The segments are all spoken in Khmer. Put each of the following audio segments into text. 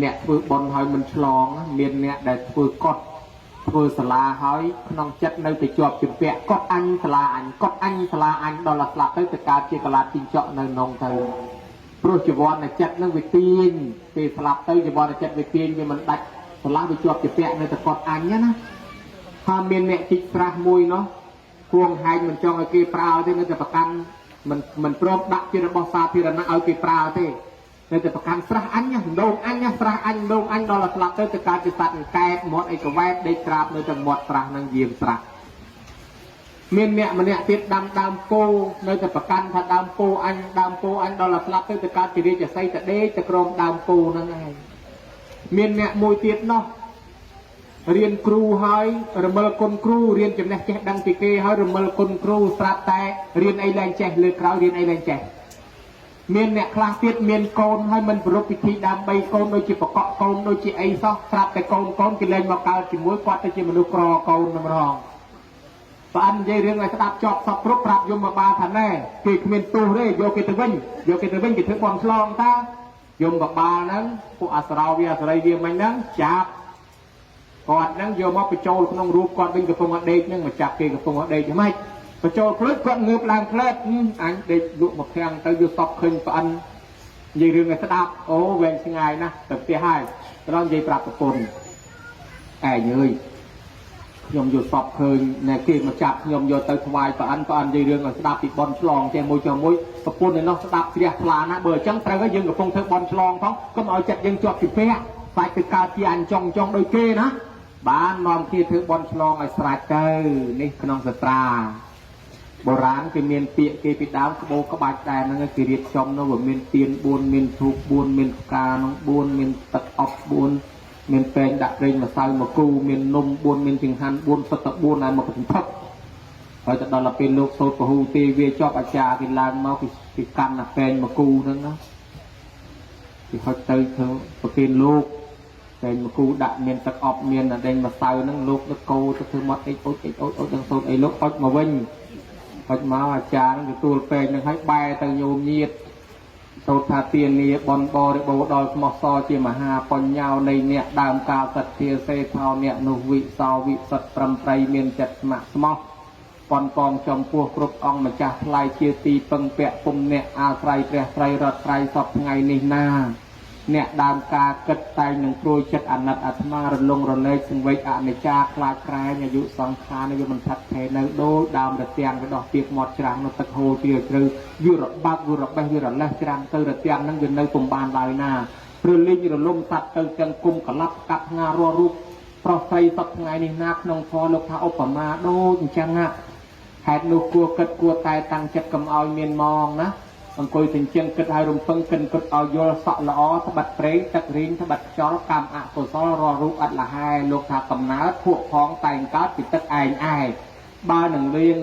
អ្នកធ្វើបនហើយមិនឆ្លងមានអ្នកដែលធ្វើកត់ធ្វើសាលាហើយក្នុងចិត្តនៅតែជាប់ជំពាក់កត់អញសាលាអញកត់អញសាលាអញដល់តែស្លាប់ទៅកើតជាកលាទីចក់នៅក្នុងទៅព្រោះជីវរចិត្តនឹងវាទាញពេលស្លាប់ទៅជីវរចិត្តវាទាញវាមិនដាច់សាលាវាជាប់ជំពាក់នៅតែកត់អញណាហើយមានអ្នកជីកប្រាស់មួយនោះគួងហែងមិនចង់ឲ្យគេប្រើទេនៅតែប្រកាន់មិនព្រមដាក់ជារបស់សាធារណៈឲ្យគេប្រើទេនៅតែប្រកាន់ស្រះអញដងអញស្រះអញដងអញដល់ស្លាប់ទៅកើតជាសត្វកែបមាត់អីកវ៉ែតដេកក្រាបនៅទាំងមាត់ស្រះនឹងយាមស្រះមានអ្នកម្នាក់ទៀតដាំដើមពោនៅតែប្រកាន់ថាដើមពោអញដល់ស្លាប់ទៅកើតជារាជសីតដេកទៅក្រោមដើមពោហ្នឹងឯងមានអ្នកមួយទៀតនោះរៀនគ្រូហើយរមិលគុណគ្រូរៀនចំណេះចេះដឹងពីគេហើយរមិលគុណគ្រូស្រាប់តែរៀនអីឡើងចេះលើក្រោយរៀនអីឡើងចេះមានអ្នកខ្លះទៀតមានកូនហើយមិនប្រពៃពិធីដើម្បីកូនដូចជាបកកកូនដូចជាអីសោះស្រាប់តែកូនគេលែងមកកើតជាមួយគាត់ទៅជាមនុស្សក្រកូននឹងរងបើអញនិយាយរឿងឲ្យស្ដាប់ជាប់សពគ្រប់ប្រាប់យមបាលថាណែគេគ្មានទោសទេយកគេទៅវិញគេធ្វើបន់ឆ្លងតាយមបាលហ្នឹងពួកអសរោវាអសរីវាមិញហ្នឹងចាប់គាត់ហ្នឹងយកមកបញ្ចូលក្នុងរូបគាត់វិញកំពុងអត់ដេកហ្នឹងមកចាប់គេកំពុងអត់ដេកហ្មងបញ្ចូលខ្លួនគាត់ងើបឡើងផ្លែតអញដេកលក់មកខាំងទៅយកសពឃើញប្អិននិយាយរឿងឲ្យស្ដាប់អូវែងឆ្ងាយណាស់ទៅផ្ទះហើយត្រង់និយាយប្រាប់ប្រពន្ធឯងអើយខ្ញុំយកសពឃើញអ្នកគេមកចាប់ខ្ញុំយកទៅថ្វាយប្អិននិយាយរឿងឲ្យស្ដាប់ពីបនឆ្លងជាមួយប្រពន្ធឯនោះស្ដាប់ជ្រះថ្លាណាស់បើអញ្ចឹងត្រូវឲ្យយើងកំពុងធ្វើបនឆ្លងផងកុំឲ្យចិត្តយើងជាប់ពីពាក់សាច់ទៅកើតជាអញចង់ដូចគេណាបាននាំគ្នាធ្វើបនឆ្លងឲ្យស្រេចទៅនេះក្នុងសាស្ត្រាបុរាណគេមានពាក្យគេពីដើមក្បោក្បាច់ដែរហ្នឹងគេរៀបចំនោះវាមានទៀន4មានធូប4មានផ្កានោះ4មានទឹកអប់4មានពេងដាក់ប្រេងម្សៅមកគូមាននំ4មានចង្ហាន់4សុទ្ធតែ4ហើយមកពិភពហើយទៅដល់ពេលលោកសូត្រពហុទេវាជាប់អាចារ្យគេឡើងមកពីកាន់តែពេងមកគូហ្នឹងណាគេហុចទៅធ្វើប្រគេនលោកពេងមកគូដាក់មានទឹកអប់មានដេញម្សៅហ្នឹងលោកទៅកោទៅធ្វើមាត់អេចអូចនឹងសូត្រអីលោកអុចមកវិញហុចមកអាចារ្យទទួលពេកនឹងឲ្យបែរទៅញោមញាតសូត្រថាទានាបនបរិបូរដល់ស្មោះសរជាមហាបញ្ញោនៃអ្នកដើមកាលសទ្ធាសេថោអ្នកនោះវិសោវិសុទ្ធប្រំប្រៃមានចិត្តស្ម័គ្រស្មោះប៉ុនកងចំពោះគ្រប់អង្គម្ចាស់ថ្លៃជាទីពឹងពាក់ពុំអ្នកអាស្រ័យព្រះត្រៃរតត្រៃសពថ្ងៃនេះណាអ្នកដើមការគិតតែងនឹងព្រួយចិត្តអាណិតអាត្មារលងរលែកសង្វេគអនិច្ចាខ្លាចក្រែងអាយុសង្ខារនេះវាមិនថាត់ថេរនៅដូចដើមរទាំងវាដោះទៀបមាត់ច្រាំងនៅទឹកហូរទាជ្រៅវារបបវារបេះវារលេះច្រាំងទៅរទាំងហ្នឹងវានៅពុំបានឡើយណាព្រលីងរលំសัตว์ទៅទាំងគុំកលាប់កាត់ងារស់រូបប្រុសស្រីសពថ្ងៃនេះណាក្នុងធម៌លោកថាឧបមាដូចអញ្ចឹងណាហេតុនោះគួរគិតគួរតែតាំងចិត្តកុំឲ្យមានម៉ងណាអង្គុយទាំងជាងគិតឲ្យរំពឹងគិតឲ្យយល់សក់ល្អត្បិតព្រៃទឹករីងត្បិតខ្យល់កម្មអកុសលរស់រូបអត់លហែលោកថាកំណើតភក់ផងតែងកើតពីទឹកឯងឯងបើនឹងលៀង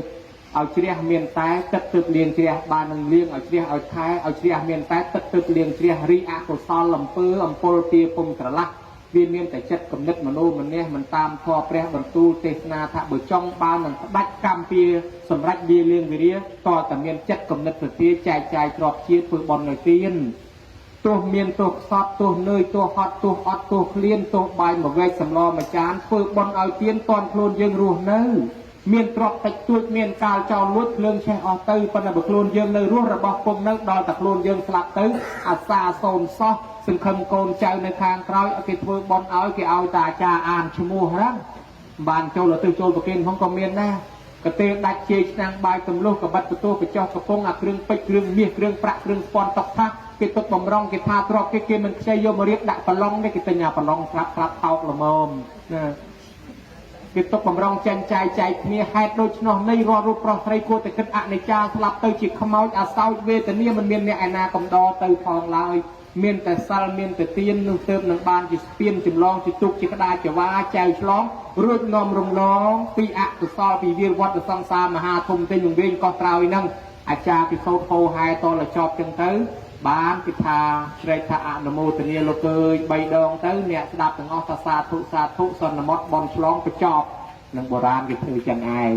ឲ្យជ្រះមានតែទឹកទើបលៀងជ្រះបើនឹងលៀងឲ្យជ្រះឲ្យថែឲ្យជ្រះមានតែទឹកទើបលៀងជ្រះរីអកុសលអំពើអំពលទាពុំត្រឡះវាមានតែចិត្តគំនិតមនោមនៈមិនតាមធម៌ព្រះបន្ទូលទេសនាថាបើចង់បាននឹងផ្ដាច់កម្មពីសម្រាប់វាលៀងវិរិយតតែមានចិត្តគំនិតទៅទៀតចែកចាយទ្រព្យជាតិធ្វើបន់នៅទៀនទោះមានទោះខ្សត់ទោះនឿយទោះហត់ទោះអត់ទោះឃ្លានទោះបាយមួយវែកសម្លមួយចានធ្វើបន់ឲ្យទៀនតន់ខ្លួនយើងរស់នៅមានទ្រព្យតិចតួចមានកាលចោលលួចភ្លើងឆេះអស់ទៅប៉ុន្តែបើខ្លួនយើងនៅរស់របស់ពុំនៅដល់តែខ្លួនយើងស្លាប់ទៅអាសាសូនសោះសង្ឃឹមកូនចៅនៅខាងក្រោយគេធ្វើបន់ឲ្យគេឲ្យតាអាចារ្យអានឈ្មោះហ្នឹងបានចូលទៅចូលប្រគេនផងក៏មានដែរកទេលដាច់ជេរឆ្នាំងបាយទម្លុះកបិតបន្ទោះបចោះកំពង់អាគ្រឿងពេជ្រគ្រឿងមាសគ្រឿងប្រាក់គ្រឿងស្ពាន់តុកថាគេទុកបំរុងគេថាទ្រពគេមិនខ្ចីយកមករៀបដាក់ប្រឡងនេះគេទិញអាប្រឡងស្រាប់ថោកល្មមណាគេទុកបំរុងចាញ់ចាយចែកគ្នាហេតុដូច្នោះនៃរាល់រូបប្រុសស្រីគួរតែគិតអនិច្ចាស្លាប់ទៅជាខ្មោចអាសោចវេទនាមិនមានអ្នកឯណាកំដរទៅផងឡើយមានតែសិលមានតែទាននោះទើបនឹងបានជាស្ពានចម្លងជាទុកជាក្តារចវាចៅឆ្លងរួចនាំរំលងពីអកុសលពីវាវត្តសង្សារមហាធំទេនឹងវិញកោះត្រោយហ្នឹងអាចារ្យពិសោធហោហែតលចប់ចឹងទៅបានគេថាស្រែកថាអនុមោទនាលោកអើយ3ដងទៅអ្នកស្ដាប់ទាំងអស់ថាសាធុសន្មតបនឆ្លងបញ្ចប់នឹងបុរាណគេធ្វើចឹងឯង